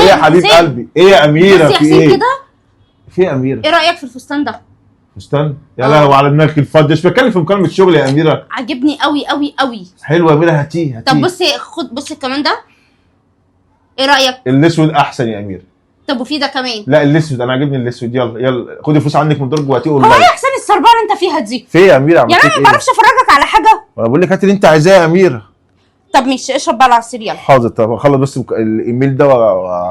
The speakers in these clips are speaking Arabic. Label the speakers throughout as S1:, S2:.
S1: يا حبيب قلبي؟ ايه يا اميره؟
S2: بس يا
S1: في
S2: حسين
S1: ايه
S2: كده.
S1: في يا اميره؟
S2: ايه رايك في الفستان ده؟
S1: فستان؟ يا لهوي على دماغك الفضه، مش بتكلم في مكالمه شغل يا اميره.
S2: عجبني قوي قوي قوي.
S1: حلوه يا اميره، هاتيه.
S2: طب بصي بصي كمان ده. ايه رايك؟
S1: الاسود احسن يا اميره.
S2: طب وفي ده كمان.
S1: لا الاسود، انا عاجبني الاسود. يلا يلا خدي فلوس عندك من درج وهاتيه
S2: هو
S1: اونلاين.
S2: ايه يا حسين السربان انت فيها دي؟
S1: في يا اميره؟
S2: يا مان ما بعرفش افرجك على حاجه.
S1: انا بقول لك هاتي اللي انت عايزاه يا اميره.
S2: طب ماشي اشرب بقى العصير يلا.
S1: حاضر. طب اخلص بس الايميل ده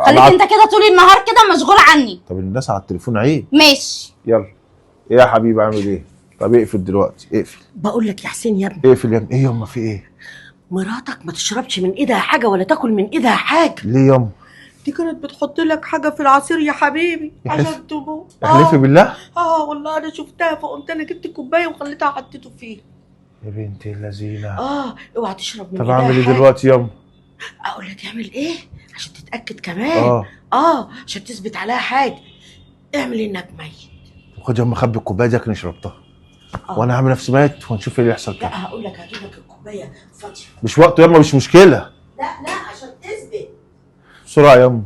S2: خليك انت كده طول النهار كده مشغول عني.
S1: طب الناس على التليفون عيب.
S2: ماشي
S1: يلا. ايه يا حبيبي عامل ايه؟ طب اقفل دلوقتي، اقفل.
S3: بقول لك يا حسين يا ابني،
S1: اقفل يا ابني. ايه ياما في ايه؟
S3: مراتك ما تشربش من ايدها حاجه ولا تاكل من ايدها حاجه.
S1: ليه ياما؟
S3: دي كانت بتحط لك حاجه في العصير يا حبيبي
S1: احلف.
S3: عشان تموت.
S1: احلفي بالله.
S3: والله انا شفتها، فقمت انا جبت كوبايه وخليتها حطيته فيه.
S1: يا بنت اللذينه.
S3: اوعى تشرب من
S1: طب
S3: ايدها
S1: اعمل ايه
S3: حاجة.
S1: دلوقتي ياما؟
S3: اقول لك اعمل ايه عشان تتاكد كمان. عشان تثبت عليها حاجه. اعمل انك ميت.
S1: خد ياما خبي الكوبايه دي عشان شربتها. وانا هعمل نفسي ميت وهنشوف ايه اللي يحصل كده.
S3: لا هقول لك هجيب لك الكوبايه فاضيه.
S1: مش وقته ياما، مش مشكله.
S3: لا عشان تثبت.
S1: بسرعه ياما.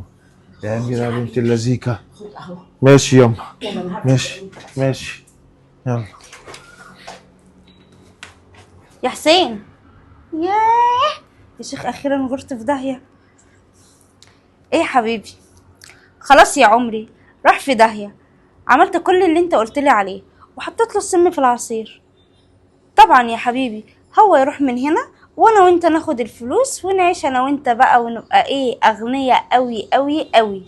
S1: يا اميره يا بنت اللذيكه.
S3: خد اهو.
S1: ماشي ياما.
S3: يلا انا
S1: ماشي ماشي. يلا.
S2: يا حسين. ياه يا شيخ اخيرا غرت في داهيه. ايه يا حبيبي؟ خلاص يا عمري راح في داهيه. عملت كل اللي انت قلت لي عليه وحطيت له السم في العصير. طبعا يا حبيبي هو يروح من هنا وانا وانت ناخد الفلوس ونعيش انا وانت بقى ونبقى ايه اغنياء قوي قوي قوي.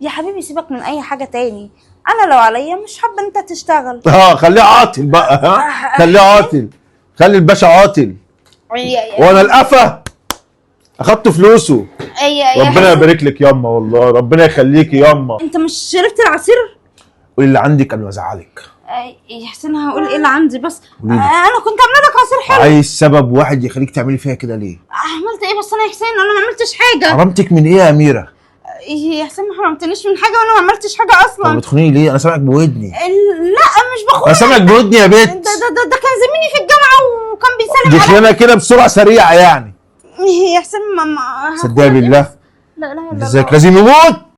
S2: يا حبيبي سيبك من اي حاجه تاني. انا لو عليا مش حابه انت تشتغل.
S1: خليه عاطل بقى. خليه عاطل. خلي الباشا عاطل. وانا القفا اخدت فلوسه. ربنا يبارك لك ياما، والله ربنا يخليكي ياما.
S2: انت مش شربت العصير؟
S1: قولي اللي عندك قبل ما ازعلك.
S2: يا حسين هقول ايه اللي عندي بس. انا كنت عامله لك عصير حلو.
S1: عايز سبب واحد يخليك تعملي فيها كده ليه؟
S2: عملت ايه بس انا يا حسين؟ انا ما عملتش حاجه.
S1: حرمتك من ايه يا اميره؟
S2: يا حسين ما حرمتنيش من حاجه وانا ما عملتش حاجه اصلا.
S1: طب بتخونيني ليه؟ انا سامعك بودني.
S2: لا مش بخون.
S1: انا سامعك بودني يا بنت.
S2: ده كان زميلي في الجامعه وكان بيسلم
S1: دي خيانه كده بسرعه سريعه يعني.
S2: يا حسين ما
S1: صدقني بالله.
S2: لا لا لا
S1: ازيك لازم يموت.